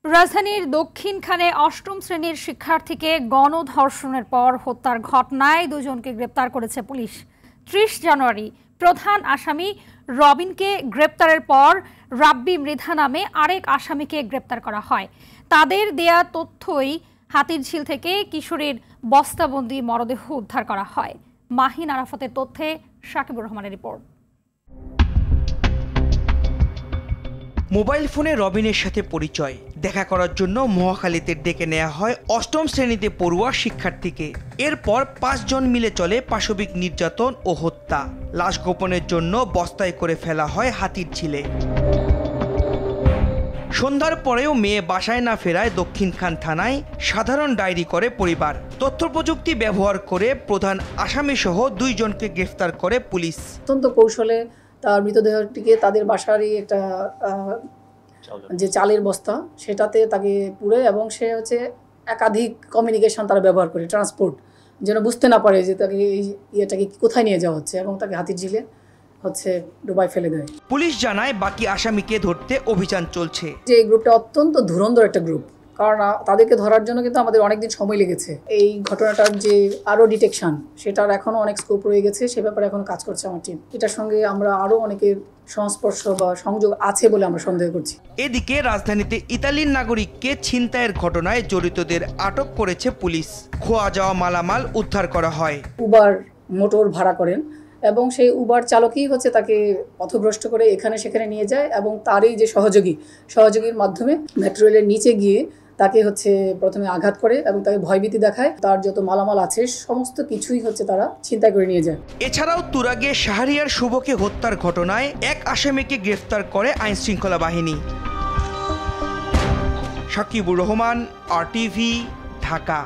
রাজধানীর দক্ষিণখানে অষ্টম শ্রেণীর শিক্ষার্থীকে গণধর্ষণের পর হত্যার ঘটনায় দুজনকে গ্রেপ্তার করেছে পুলিশ। ৩০ জানুয়ারি প্রধান আসামি রবিনকে গ্রেপ্তারের পর রাব্বি মৃধা নামে আরেক আসামিকে গ্রেপ্তার করা হয়। তাদের দেয়া তথ্যই হাতিরঝিল থেকে কিশোরীর বস্তাবন্দি মরদেহ উদ্ধার করা হয়। মাহিন আরাফাতের তথ্যে সাকিবুর রহমানের রিপোর্ট। মোবাইল ফোনে রবিনের সাথে পরিচয়, দেখা করার জন্য মহাখালীতে ডেকে নেওয়া হয় অষ্টম শ্রেণীতে পড়ুয়া শিক্ষার্থীকে। এরপর ৫ জন মিলে চলে পাশবিক নির্যাতন ও হত্যা। লাশ গোপনের জন্য বস্তায় করে ফেলা হয় হাতিরঝিলে। সন্ধ্যার পরেও মেয়ে বাসায় না ফেরায় দক্ষিণখান থানায় সাধারণ ডায়েরি করে পরিবার। তথ্য প্রযুক্তি ব্যবহার করে প্রধান আসামি সহ ২ জনকে গ্রেফতার করে পুলিশ। অত্যন্ত কৌশলে তার মৃতদেহটিকে তাদের বাসারই একটা যে চালের বস্তা সেটাতে তাকে পুরে, এবং সে হচ্ছে একাধিক কমিউনিকেশন তারা ব্যবহার করে, ট্রান্সপোর্ট যেন বুঝতে না পারে যে তাকে এই ইয়েটাকে কোথায় নিয়ে যাওয়া হচ্ছে, এবং তাকে হাতিরঝিলে ডুবাই ফেলে দেয়। পুলিশ জানায় বাকি আসামিকে ধরতে অভিযান চলছে। যে এই গ্রুপটা অত্যন্ত ধুরন্ধর একটা গ্রুপ, কারণ তাদেরকে ধরার জন্য কিন্তু আমাদের অনেকদিন সময় লেগেছে। এই ঘটনাটার যে আরও ডিটেকশন, সেটার এখনও অনেক স্কোপ রয়ে গেছে, সে ব্যাপারে এখন কাজ করছে আমার টিম। এটার সঙ্গে আমরা আরও অনেকের সংস্পর্শ বা সংযোগ আছে বলে আমরা সন্দেহ করছি। এদিকে রাজধানীতে ইতালির নাগরিককে ছিনতাইয়ের ঘটনায় জড়িতদের আটক করেছে পুলিশ। খোয়া যাওয়া মালামাল উদ্ধার করা হয়। উবার মোটর ভাড়া করেন এবং সেই উবার চালকই তাকে পথভ্রষ্ট করে এখানে সেখানে নিয়ে যায়, এবং তারই যে সহযোগীর মাধ্যমে মেট্রো রেলের নিচে গিয়ে তাকে প্রথমে আঘাত করে এবং তাকে ভয়ভীতি দেখায়। তার যত মালামাল আছে সমস্ত কিছুই তারা ছিনতাই করে নিয়ে যায়। এছাড়াও তুরাগে শাহরিয়ার শুভকে হত্যার ঘটনায় এক আসামিকে গ্রেফতার করে আইনশৃঙ্খলা বাহিনী। সাকিবুর রহমান, RTV, ঢাকা।